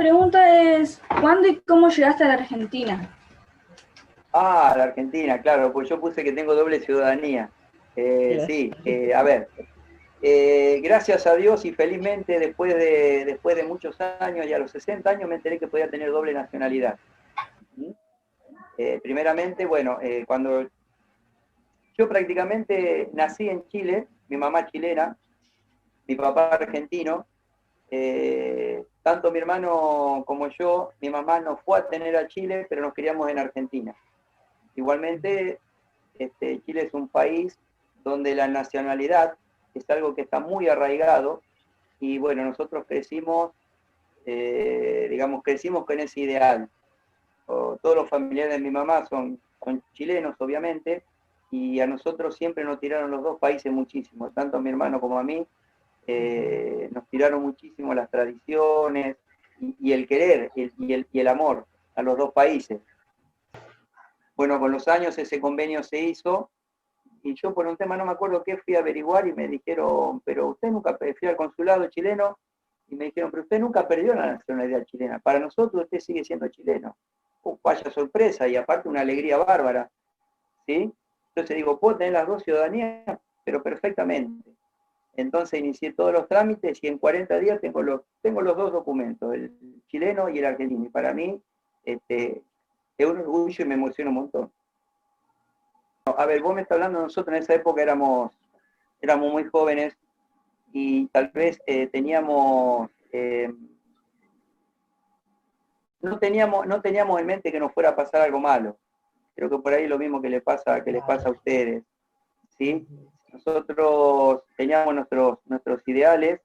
pregunta es, ¿cuándo y cómo llegaste a la Argentina? Ah, la Argentina, claro, pues yo puse que tengo doble ciudadanía. Claro. Sí, a ver, gracias a Dios y felizmente después de muchos años y a los 60 años me enteré que podía tener doble nacionalidad. ¿Mm? Primeramente, bueno, cuando yo prácticamente nací en Chile, mi mamá chilena, mi papá argentino, tanto mi hermano como yo, mi mamá nos fue a tener a Chile, pero nos criamos en Argentina. Igualmente, Chile es un país donde la nacionalidad es algo que está muy arraigado y bueno, nosotros crecimos, digamos, crecimos con ese ideal. Todos los familiares de mi mamá son chilenos, obviamente, y a nosotros siempre nos tiraron los dos países muchísimo, tanto a mi hermano como a mí, nos tiraron muchísimo las tradiciones y el querer y el amor a los dos países. Bueno, con los años ese convenio se hizo y yo por un tema no me acuerdo qué fui a averiguar y me dijeron, pero usted nunca, fui al consulado chileno y me dijeron, pero usted nunca perdió la nacionalidad chilena, para nosotros usted sigue siendo chileno. Vaya sorpresa y aparte una alegría bárbara, ¿sí? Entonces digo, puedo tener las dos ciudadanías, pero perfectamente. Entonces inicié todos los trámites y en 40 días tengo los dos documentos, el chileno y el argentino. Y para mí es un orgullo y me emociona un montón. A ver, vos me estás hablando, nosotros en esa época éramos muy jóvenes y tal vez no teníamos en mente que nos fuera a pasar algo malo. Creo que por ahí es lo mismo que les pasa a ustedes, ¿sí? Nosotros teníamos nuestros ideales,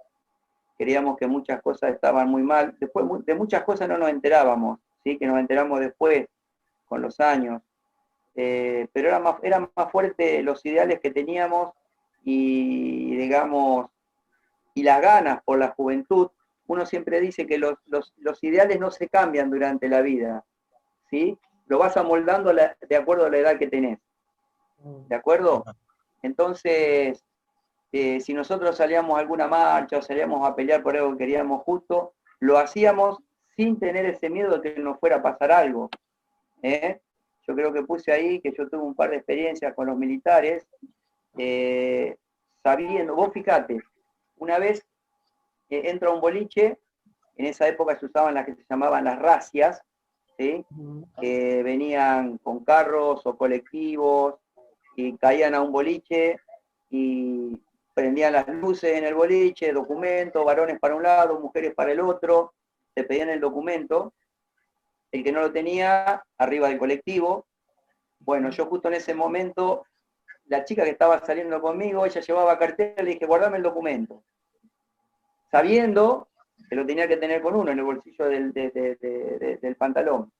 creíamos que muchas cosas estaban muy mal, después de muchas cosas no nos enterábamos, ¿sí? Que nos enteramos después, con los años, pero era más fuerte los ideales que teníamos y, digamos, y las ganas por la juventud. Uno siempre dice que los ideales no se cambian durante la vida, ¿sí? Lo vas amoldando de acuerdo a la edad que tenés, ¿de acuerdo? Entonces, si nosotros salíamos a alguna marcha o salíamos a pelear por algo que queríamos justo, lo hacíamos sin tener ese miedo de que nos fuera a pasar algo. ¿eh? Yo creo que puse ahí que yo tuve un par de experiencias con los militares, sabiendo, vos fíjate, una vez entro a un boliche, en esa época se usaban las que se llamaban las racias, ¿sí? Que venían con carros o colectivos y caían a un boliche y prendían las luces en el boliche, documentos, varones para un lado, mujeres para el otro, te pedían el documento, el que no lo tenía, arriba del colectivo. Bueno, yo justo en ese momento, la chica que estaba saliendo conmigo, ella llevaba cartera, le dije, guardame el documento. Sabiendo que lo tenía que tener con uno en el bolsillo del pantalón.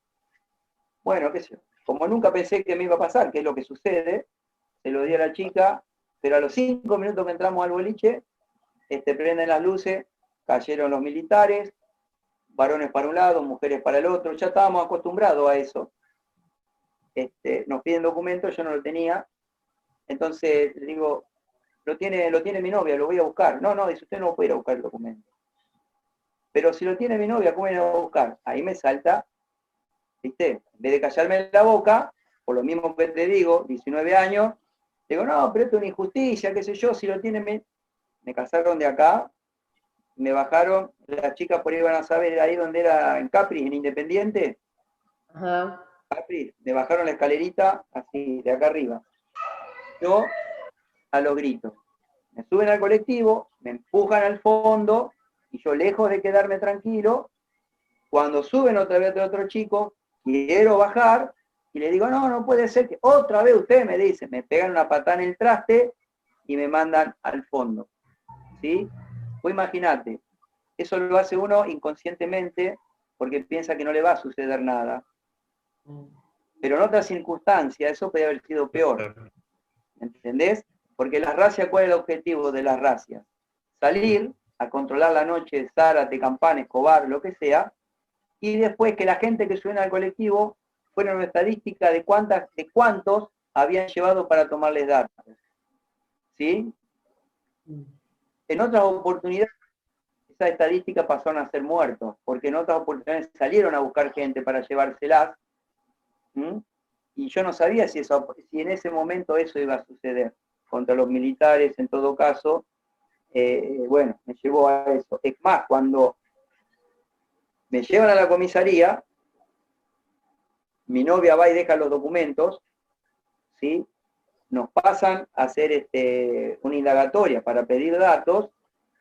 Bueno, qué sé yo. Como nunca pensé que me iba a pasar, que es lo que sucede, se lo di a la chica, pero a los 5 minutos que entramos al boliche, prenden las luces, cayeron los militares, varones para un lado, mujeres para el otro, ya estábamos acostumbrados a eso. Nos piden documentos, yo no lo tenía, entonces le digo, lo tiene mi novia, lo voy a buscar. No, no, dice, usted no puede ir a buscar el documento. Pero si lo tiene mi novia, ¿cómo viene a buscar? Ahí me salta, ¿viste? En vez de callarme la boca, por lo mismo que te digo, 19 años, digo, no, pero esto es una injusticia, qué sé yo, si lo tiene me casaron de acá, me bajaron, las chicas por ahí van a saber, ahí donde era en Capri, en Independiente, Ajá. Capri, me bajaron la escalerita así, de acá arriba. Yo a los gritos. Me suben al colectivo, me empujan al fondo, y yo lejos de quedarme tranquilo, cuando suben otra vez otro chico, quiero bajar, y le digo, no, no puede ser que otra vez usted me dice, me pegan una patada en el traste y me mandan al fondo. ¿Sí? Vos imaginate, eso lo hace uno inconscientemente porque piensa que no le va a suceder nada. Pero en otras circunstancias eso puede haber sido peor. ¿Entendés? Porque las racias, ¿cuál es el objetivo de las racias? Salir a controlar la noche, Zárate, Campana, Escobar, lo que sea, y después que la gente que suena al colectivo fuera una estadística de cuántos habían llevado para tomarles datos. ¿Sí? En otras oportunidades esas estadísticas pasaron a ser muertos, porque en otras oportunidades salieron a buscar gente para llevárselas, ¿m? Y yo no sabía si en ese momento eso iba a suceder contra los militares. En todo caso, bueno, me llevó a eso. Es más, cuando me llevan a la comisaría, mi novia va y deja los documentos, ¿sí? Nos pasan a hacer una indagatoria para pedir datos.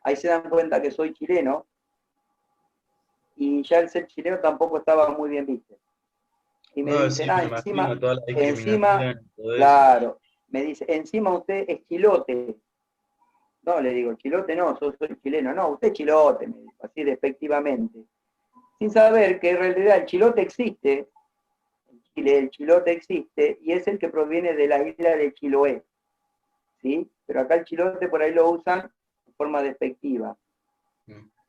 Ahí se dan cuenta que soy chileno, y ya el ser chileno tampoco estaba muy bien visto. Y me dicen, sí, me imagino toda la discriminación, todo eso. claro, me dice, encima usted es chilote. No, le digo, chilote no, soy chileno. No, usted es chilote, me dijo, así despectivamente. Sin saber que en realidad el chilote existe, en Chile el chilote existe, y es el que proviene de la isla de Chiloé, ¿sí? Pero acá el chilote por ahí lo usan de forma despectiva.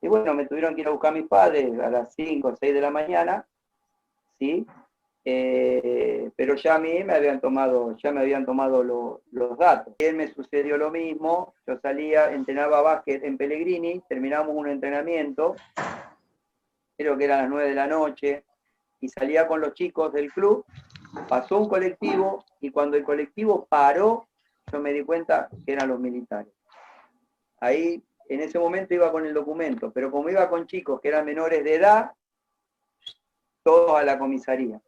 Y bueno, me tuvieron que ir a buscar a mis padres a las 5 o 6 de la mañana, ¿sí? Pero ya a mí me habían tomado los datos. Y él me sucedió lo mismo. Yo salía, entrenaba básquet en Pellegrini, terminamos un entrenamiento, creo que eran las 9 de la noche, y salía con los chicos del club, pasó un colectivo, y cuando el colectivo paró, yo me di cuenta que eran los militares. Ahí, en ese momento iba con el documento, pero como iba con chicos que eran menores de edad, todos a la comisaría.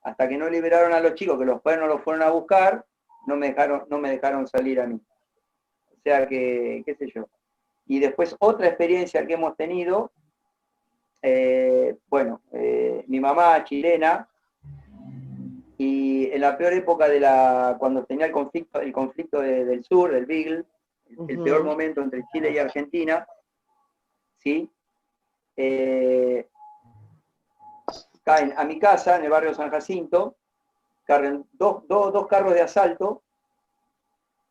Hasta que no liberaron a los chicos, que los padres no los fueron a buscar, no me dejaron salir a mí. O sea que, qué sé yo. Y después otra experiencia que hemos tenido, mi mamá chilena, y en la peor época cuando tenía el conflicto del sur, del Beagle, el peor momento entre Chile y Argentina, ¿sí? Caen a mi casa, en el barrio San Jacinto, cargan dos carros de asalto,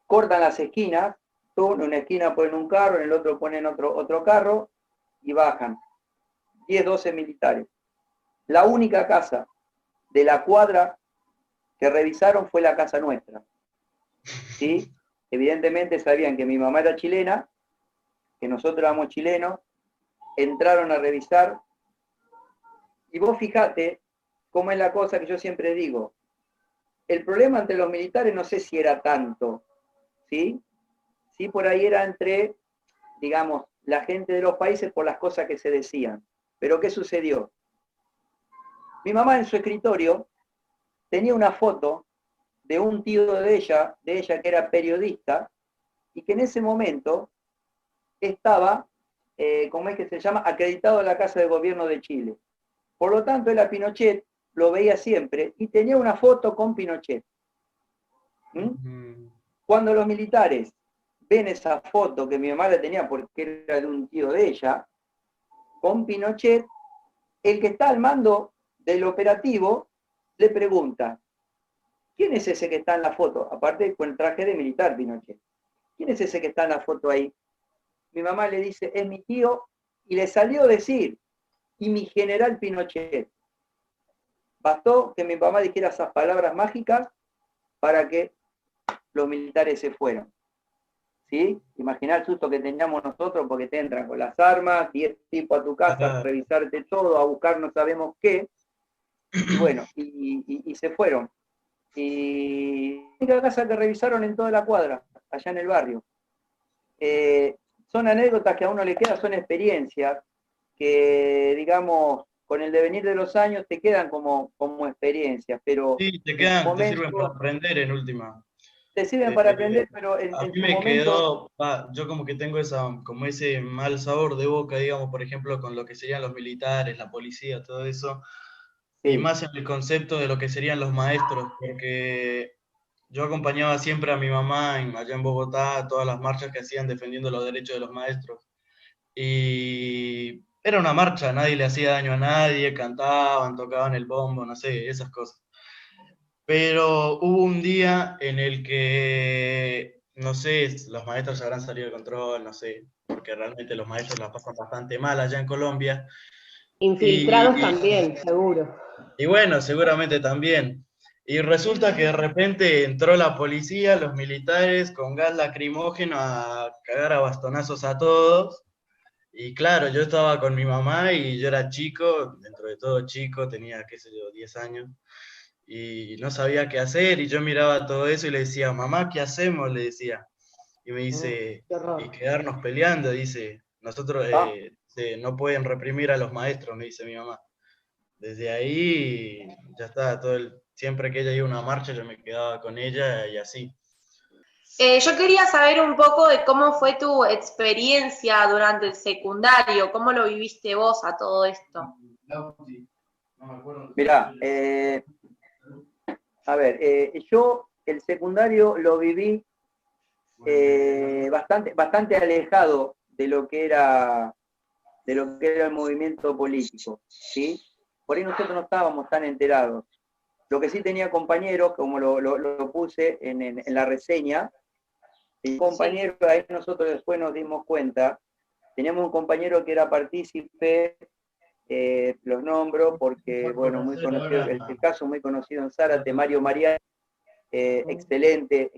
cortan las esquinas, en una esquina ponen un carro, en el otro ponen otro carro, y bajan 10, 12 militares. La única casa de la cuadra que revisaron fue la casa nuestra, ¿sí? Evidentemente sabían que mi mamá era chilena, que nosotros éramos chilenos, entraron a revisar. Y vos fijate cómo es la cosa que yo siempre digo. El problema entre los militares no sé si era tanto, ¿sí? Sí, por ahí era entre, digamos, la gente de los países por las cosas que se decían. Pero ¿qué sucedió? Mi mamá en su escritorio tenía una foto de un tío de ella que era periodista, y que en ese momento estaba, ¿cómo es que se llama?, acreditado en la Casa de Gobierno de Chile. Por lo tanto, él a Pinochet lo veía siempre y tenía una foto con Pinochet. Cuando los militares ven esa foto que mi mamá la tenía porque era de un tío de ella, con Pinochet, el que está al mando del operativo le pregunta, ¿quién es ese que está en la foto? Aparte con el traje de militar, Pinochet. ¿Quién es ese que está en la foto ahí? Mi mamá le dice, es mi tío, y le salió a decir, y mi general Pinochet. Bastó que mi mamá dijera esas palabras mágicas para que los militares se fueran. ¿Sí? Imaginá el susto que teníamos nosotros porque te entran con las armas, 10 tipos a tu casa, a revisarte todo, a buscar no sabemos qué. Y bueno, y se fueron. Y la única casa que revisaron en toda la cuadra, allá en el barrio. Son anécdotas que a uno le quedan, son experiencias que, digamos, con el devenir de los años te quedan como experiencias, pero sí, te sirven para aprender en última. Te sirven para aprender, pero en a mí su me momento... quedó, yo como que tengo como ese mal sabor de boca, digamos, por ejemplo, con lo que serían los militares, la policía, todo eso, sí. Y más en el concepto de lo que serían los maestros, porque yo acompañaba siempre a mi mamá allá en Bogotá a todas las marchas que hacían defendiendo los derechos de los maestros. Y era una marcha, nadie le hacía daño a nadie, cantaban, tocaban el bombo, no sé, esas cosas. Pero hubo un día en el que, no sé, los maestros habrán salido de control, no sé, porque realmente los maestros la pasan bastante mal allá en Colombia. Infiltrados también, seguro. Y bueno, seguramente también. Y resulta que de repente entró la policía, los militares, con gas lacrimógeno a cagar a bastonazos a todos. Y claro, yo estaba con mi mamá y yo era chico, dentro de todo chico, tenía, qué sé yo, 10 años, y no sabía qué hacer, y yo miraba todo eso y le decía, mamá, ¿qué hacemos? Le decía. Y me dice, Qué y horror. quedarnos peleando, dice, nosotros Ah, no pueden reprimir a los maestros, me dice mi mamá. Desde ahí ya está, siempre que ella iba a una marcha yo me quedaba con ella y así. Yo quería saber un poco de cómo fue tu experiencia durante el secundario, cómo lo viviste vos a todo esto. mirá, a ver, yo el secundario lo viví bastante alejado de lo que era el movimiento político, ¿sí? Por ahí nosotros no estábamos tan enterados. Lo que sí tenía compañeros, como lo puse en la reseña, y compañeros, ahí nosotros después nos dimos cuenta, teníamos un compañero que era partícipe, los nombro porque, bueno, muy conocido, el caso muy conocido en Zárate, Mario Mariani, excelente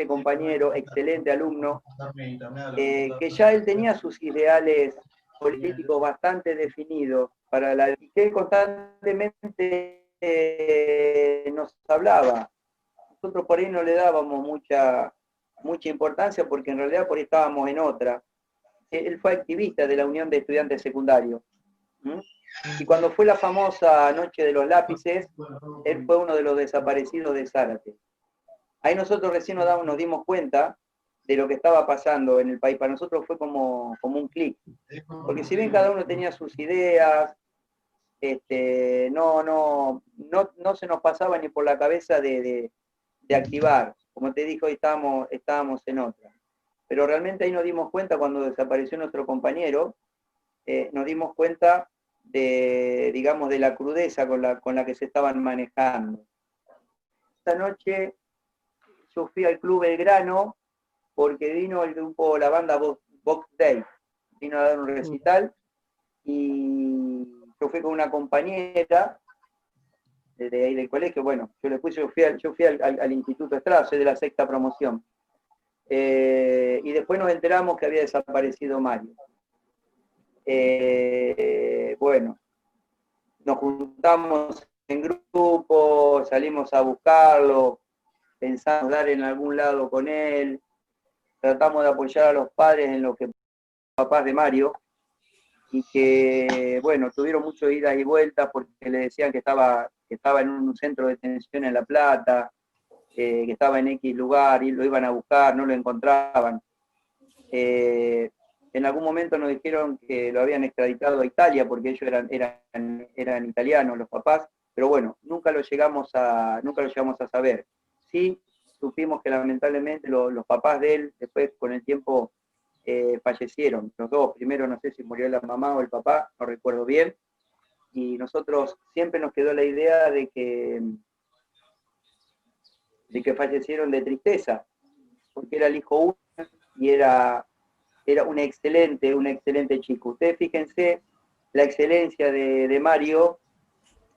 compañero, excelente alumno, que ya él tenía sus ideales políticos bastante definidos y que él constantemente nos hablaba. Nosotros por ahí no le dábamos mucha importancia porque en realidad por ahí estábamos en otra. Él fue activista de la Unión de Estudiantes Secundarios. Y cuando fue la famosa Noche de los Lápices, él fue uno de los desaparecidos de Zárate. Ahí nosotros recién nos dimos cuenta de lo que estaba pasando en el país. Para nosotros fue como un clic. Porque si bien cada uno tenía sus ideas, no se nos pasaba ni por la cabeza de activar. Como te dije, hoy estábamos en otra. Pero realmente ahí nos dimos cuenta cuando desapareció nuestro compañero, nos dimos cuenta digamos, de la crudeza con la que se estaban manejando. Esta noche yo fui al Club Belgrano porque vino el grupo, la banda Box Day, vino a dar un recital y yo fui con una compañera de ahí del colegio. Bueno, yo fui al Instituto Estrada, soy de la sexta promoción. Y después nos enteramos que había desaparecido Mario. Bueno, nos juntamos en grupo, salimos a buscarlo, pensamos dar en algún lado con él, tratamos de apoyar a los padres en lo que papás de Mario, y que, bueno, tuvieron muchas idas y vueltas porque le decían que estaba en un centro de detención en La Plata, que estaba en X lugar y lo iban a buscar, no lo encontraban. En algún momento nos dijeron que lo habían extraditado a Italia porque ellos eran italianos, los papás, pero bueno, nunca lo llegamos a saber. Sí, supimos que lamentablemente los papás de él, después con el tiempo, fallecieron, los dos. Primero no sé si murió la mamá o el papá, no recuerdo bien, y nosotros siempre nos quedó la idea de que fallecieron de tristeza, porque era el hijo único y era un excelente chico. Ustedes fíjense la excelencia de Mario,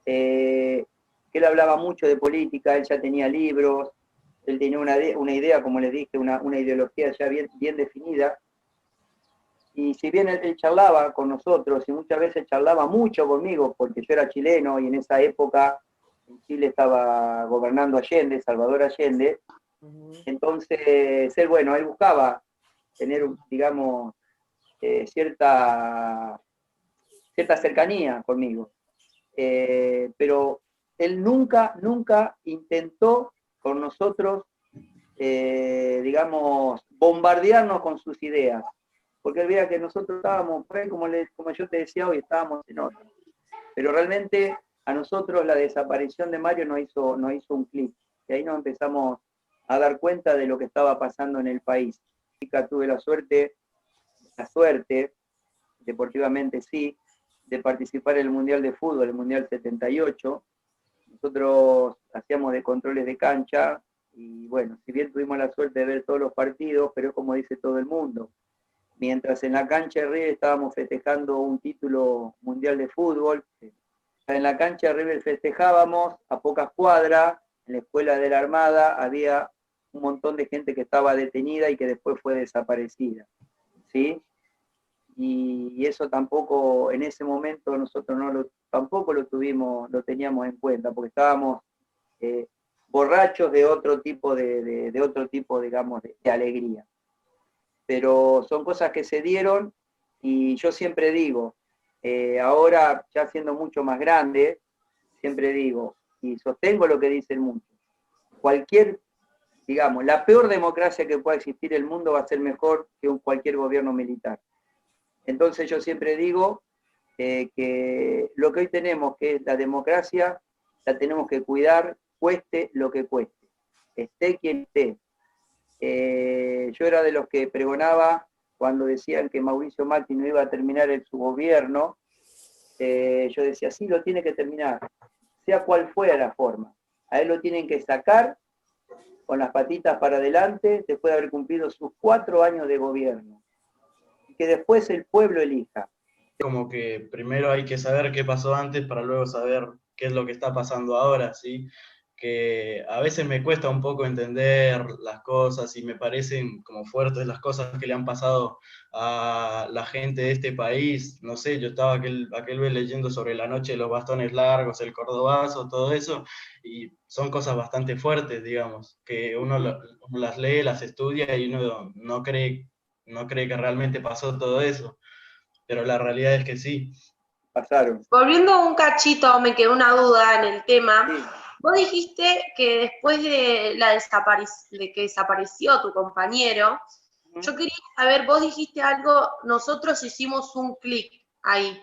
que él hablaba mucho de política, él ya tenía libros, él tenía una idea, como les dije, una ideología ya bien definida. Y si bien él charlaba con nosotros, y muchas veces charlaba mucho conmigo, porque yo era chileno y en esa época en Chile estaba gobernando Allende, Salvador Allende, entonces él buscaba tener, digamos, cierta cercanía conmigo. Pero él nunca intentó con nosotros, digamos, bombardearnos con sus ideas, porque él veía que nosotros estábamos, como yo te decía hoy, estábamos en otra. Pero realmente a nosotros la desaparición de Mario nos hizo un clic, y ahí nos empezamos a dar cuenta de lo que estaba pasando en el país. Tuve la suerte, deportivamente sí, de participar en el Mundial de Fútbol, el Mundial 78. Nosotros hacíamos de controles de cancha y bueno, si bien tuvimos la suerte de ver todos los partidos, pero como dice todo el mundo, mientras en la cancha de River estábamos festejando un título mundial de fútbol, en la cancha de River festejábamos a pocas cuadras, en la escuela de la Armada había un montón de gente que estaba detenida y que después fue desaparecida, ¿sí? y eso tampoco, en ese momento nosotros tampoco lo teníamos en cuenta, porque estábamos borrachos de otro tipo digamos, de alegría. Pero son cosas que se dieron, y yo siempre digo, ahora ya siendo mucho más grande, siempre digo, y sostengo lo que dicen muchos, digamos, la peor democracia que pueda existir en el mundo va a ser mejor que cualquier gobierno militar. Entonces yo siempre digo que lo que hoy tenemos, que es la democracia, la tenemos que cuidar, cueste lo que cueste, esté quien esté. Yo era de los que pregonaba cuando decían que Mauricio Macri no iba a terminar su gobierno. Yo decía, sí, lo tiene que terminar, sea cual fuera la forma. A él lo tienen que sacar con las patitas para adelante después de haber cumplido sus 4 años de gobierno. Y que después el pueblo elija. Como que primero hay que saber qué pasó antes para luego saber qué es lo que está pasando ahora, ¿sí? Que a veces me cuesta un poco entender las cosas y me parecen como fuertes las cosas que le han pasado a la gente de este país. No sé, yo estaba aquel vez leyendo sobre la noche de los bastones largos, el cordobazo, todo eso, y son cosas bastante fuertes, digamos, que uno las lee, las estudia y uno no cree que realmente pasó todo eso, pero la realidad es que sí. Pasaron. Volviendo un cachito, me quedó una duda en el tema. Sí. Vos dijiste que después de que desapareció tu compañero, yo quería saber, vos dijiste algo, nosotros hicimos un clic ahí,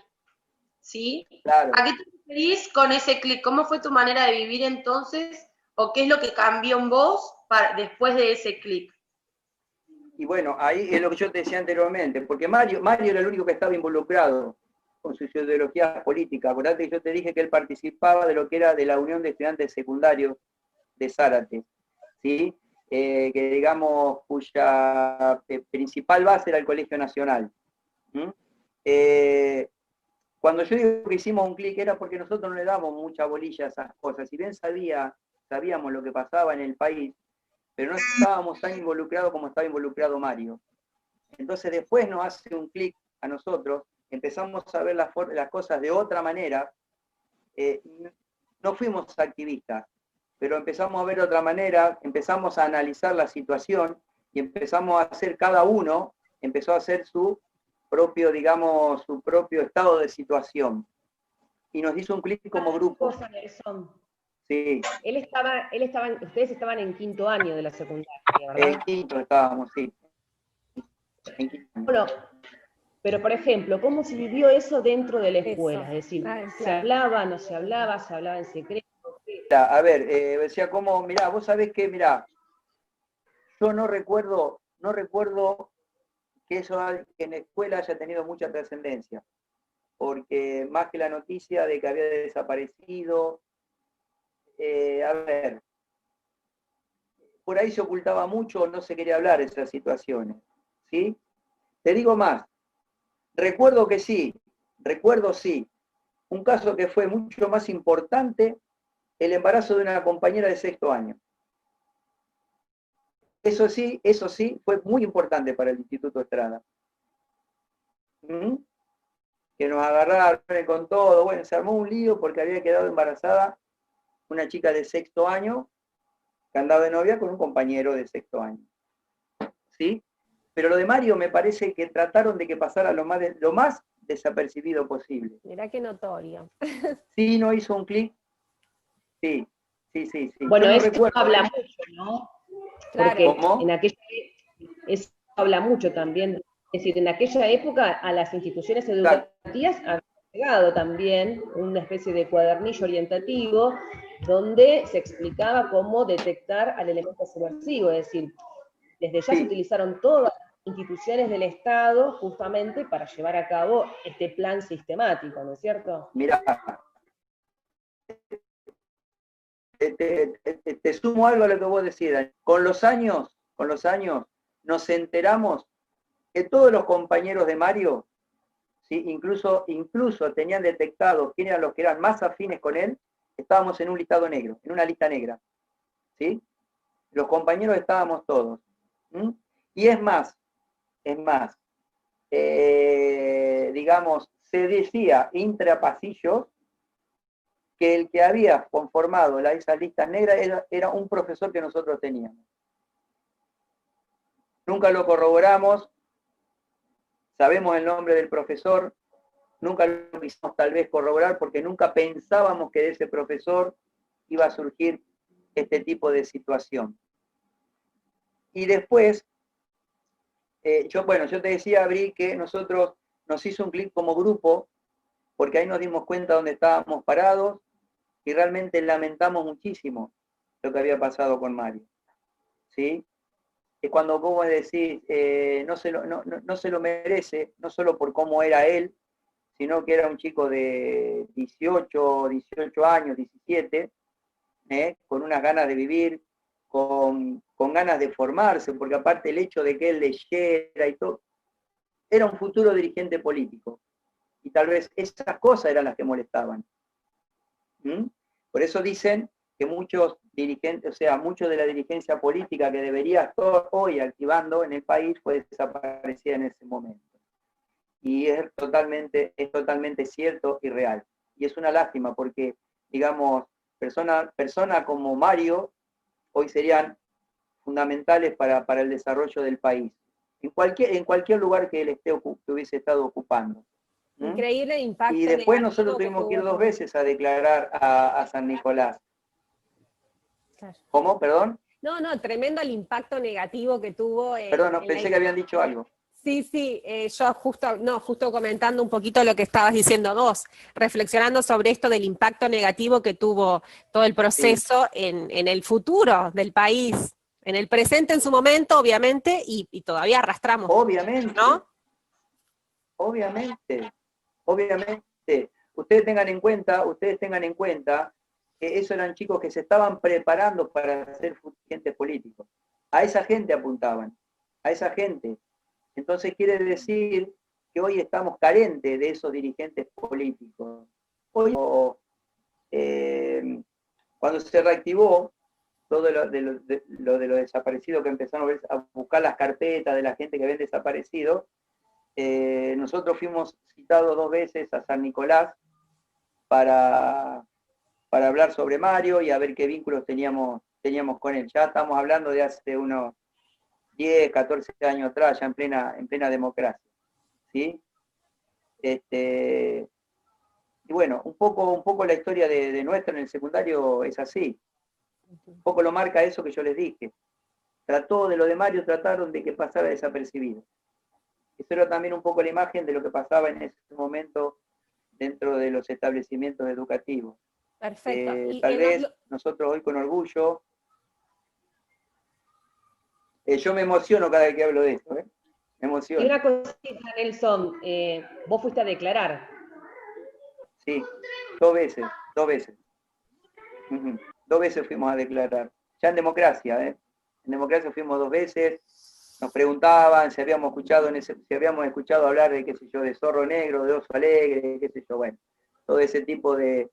¿sí? Claro. ¿A qué te referís con ese clic? ¿Cómo fue tu manera de vivir entonces? ¿O qué es lo que cambió en vos después de ese clic? Y bueno, ahí es lo que yo te decía anteriormente, porque Mario era el único que estaba involucrado con sus ideologías políticas. Acordate que yo te dije que él participaba de lo que era de la Unión de Estudiantes Secundarios de Zárate, ¿sí? Que digamos, cuya principal base era el Colegio Nacional. Cuando yo digo que hicimos un clic era porque nosotros no le damos mucha bolilla a esas cosas. Si bien sabíamos lo que pasaba en el país, pero no estábamos tan involucrados como estaba involucrado Mario. Entonces después nos hace un clic a nosotros, empezamos a ver las cosas de otra manera. No fuimos activistas, pero empezamos a ver de otra manera, empezamos a analizar la situación y empezamos a hacer, cada uno empezó a hacer su propio estado de situación. Y nos hizo un clic como grupo. Sí. Ustedes estaban en 5º año de la secundaria, ¿verdad? En 5º estábamos, sí. Bueno, pero por ejemplo, ¿cómo se vivió eso dentro de la escuela? Es decir, ¿se hablaba, no se hablaba, se hablaba en secreto? A ver, decía como, mirá, vos sabés que, mirá, yo no recuerdo que eso en la escuela haya tenido mucha trascendencia, porque más que la noticia de que había desaparecido, a ver, por ahí se ocultaba mucho, no se quería hablar de esas situaciones, ¿sí? Te digo más, recuerdo sí, un caso que fue mucho más importante, el embarazo de una compañera de 6º año. Eso sí, fue muy importante para el Instituto Estrada. Que nos agarraron con todo, bueno, se armó un lío porque había quedado embarazada una chica de 6º año que andaba de novia con un compañero de 6º año. ¿Sí? Pero lo de Mario me parece que trataron de que pasara lo más desapercibido posible. Mirá qué notorio. Sí, no hizo un clic. Sí. Bueno, no eso recuerdo, habla mucho, ¿no? Claro. Porque ¿cómo? eso habla mucho también. Es decir, en aquella época a las instituciones educativas había llegado también una especie de cuadernillo orientativo donde se explicaba cómo detectar al elemento subversivo. Es decir, desde ya se utilizaron todas las instituciones del Estado justamente para llevar a cabo este plan sistemático, ¿no es cierto? Mirá, te sumo algo a lo que vos decías. Con los años, nos enteramos que todos los compañeros de Mario, ¿sí? incluso tenían detectado quiénes eran los que eran más afines con él, estábamos en un listado negro, en una lista negra. ¿Sí? Los compañeros estábamos todos. Y es más, digamos, se decía intrapasillos que el que había conformado esas listas negras era un profesor que nosotros teníamos. Nunca lo corroboramos, sabemos el nombre del profesor, nunca lo quisimos tal vez corroborar porque nunca pensábamos que de ese profesor iba a surgir este tipo de situación. Y después, yo te decía, Abri, que nosotros nos hizo un clic como grupo, porque ahí nos dimos cuenta dónde estábamos parados y realmente lamentamos muchísimo lo que había pasado con Mario. ¿Sí? Es cuando vos decís, no se lo merece, no solo por cómo era él, sino que era un chico de 18 años, 17, con unas ganas de vivir, con ganas de formarse, porque aparte el hecho de que él leyera y todo, era un futuro dirigente político. Y tal vez esas cosas eran las que molestaban. Por eso dicen que muchos dirigentes, o sea, mucho de la dirigencia política que debería estar hoy activando en el país fue desaparecida en ese momento. Y es totalmente cierto y real. Y es una lástima porque, digamos, personas como Mario hoy serían fundamentales para el desarrollo del país, en cualquier lugar que él que hubiese estado ocupando. Increíble el impacto. Y después nosotros tuvimos que ir 2 veces a declarar a San Nicolás. Claro. ¿Cómo? ¿Perdón? No, tremendo el impacto negativo que tuvo. Perdón, no, pensé que habían dicho algo. Sí, yo justo comentando un poquito lo que estabas diciendo vos, reflexionando sobre esto del impacto negativo que tuvo todo el proceso en el futuro del país, en el presente en su momento, obviamente, y todavía arrastramos. Obviamente, ¿no? Obviamente. Ustedes tengan en cuenta que esos eran chicos que se estaban preparando para ser dirigentes políticos. A esa gente apuntaban, a esa gente. Entonces quiere decir que hoy estamos carentes de esos dirigentes políticos. Hoy, cuando se reactivó todo lo de los desaparecidos, que empezaron a buscar las carpetas de la gente que habían desaparecido, nosotros fuimos citados 2 veces a San Nicolás para hablar sobre Mario y a ver qué vínculos teníamos con él. Ya estamos hablando de hace unos 10, 14 años atrás, ya en plena democracia. ¿Sí? Y bueno, un poco la historia de nuestro en el secundario es así. Un poco lo marca eso que yo les dije. Trató de lo de Mario, trataron de que pasara desapercibido. Eso era también un poco la imagen de lo que pasaba en ese momento dentro de los establecimientos educativos. Perfecto. Tal vez nosotros hoy con orgullo, yo me emociono cada vez que hablo de esto, me emociono. Y una cosita, Nelson, vos fuiste a declarar. Sí, 2 veces. 2 veces fuimos a declarar. Ya en democracia, En democracia fuimos 2 veces. Nos preguntaban si habíamos escuchado hablar de, qué sé yo, de zorro negro, de oso alegre, qué sé yo, bueno, todo ese tipo de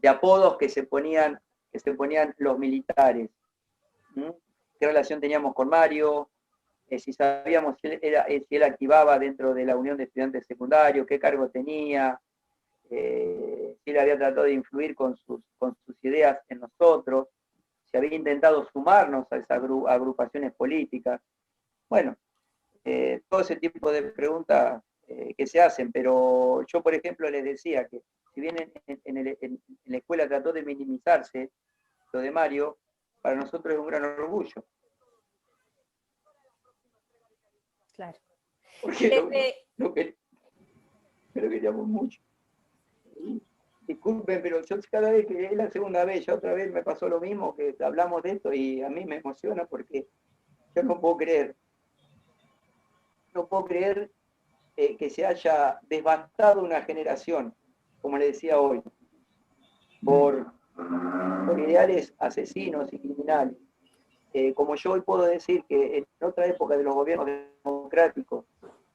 apodos que se ponían los militares. ¿Qué relación teníamos con Mario? Si sabíamos si él activaba dentro de la Unión de Estudiantes Secundarios, qué cargo tenía, si él había tratado de influir con sus ideas en nosotros, si había intentado sumarnos a esas agrupaciones políticas. Bueno, todo ese tipo de preguntas que se hacen, pero yo, por ejemplo, les decía que si bien en la escuela trató de minimizarse lo de Mario, para nosotros es un gran orgullo. Claro. Porque lo queríamos mucho. Disculpen, pero yo cada vez que es la segunda vez, ya otra vez me pasó lo mismo, que hablamos de esto y a mí me emociona porque yo no puedo creer que se haya devastado una generación, como le decía hoy, por ideales asesinos y criminales. Como yo hoy puedo decir que en otra época de los gobiernos democráticos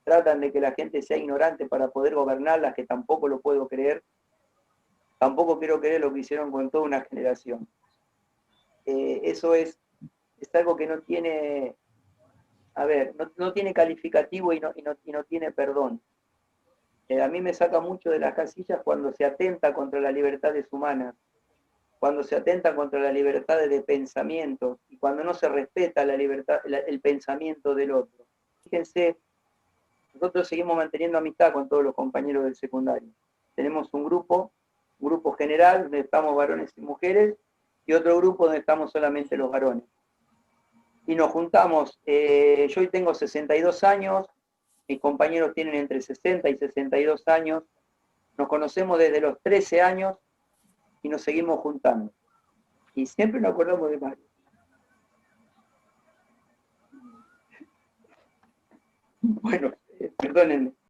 tratan de que la gente sea ignorante para poder gobernarlas, que tampoco lo puedo creer, tampoco quiero creer lo que hicieron con toda una generación. Eso es algo que no tiene a ver, no tiene calificativo y no tiene perdón. A mí me saca mucho de las casillas cuando se atenta contra las libertades humanas, cuando se atenta contra la libertad de pensamiento y cuando no se respeta la libertad, el pensamiento del otro. Fíjense, nosotros seguimos manteniendo amistad con todos los compañeros del secundario. Tenemos un grupo general donde estamos varones y mujeres y otro grupo donde estamos solamente los varones. Y nos juntamos, yo hoy tengo 62 años, mis compañeros tienen entre 60 y 62 años, nos conocemos desde los 13 años y nos seguimos juntando. Y siempre nos acordamos de Mario. Bueno, perdónenme.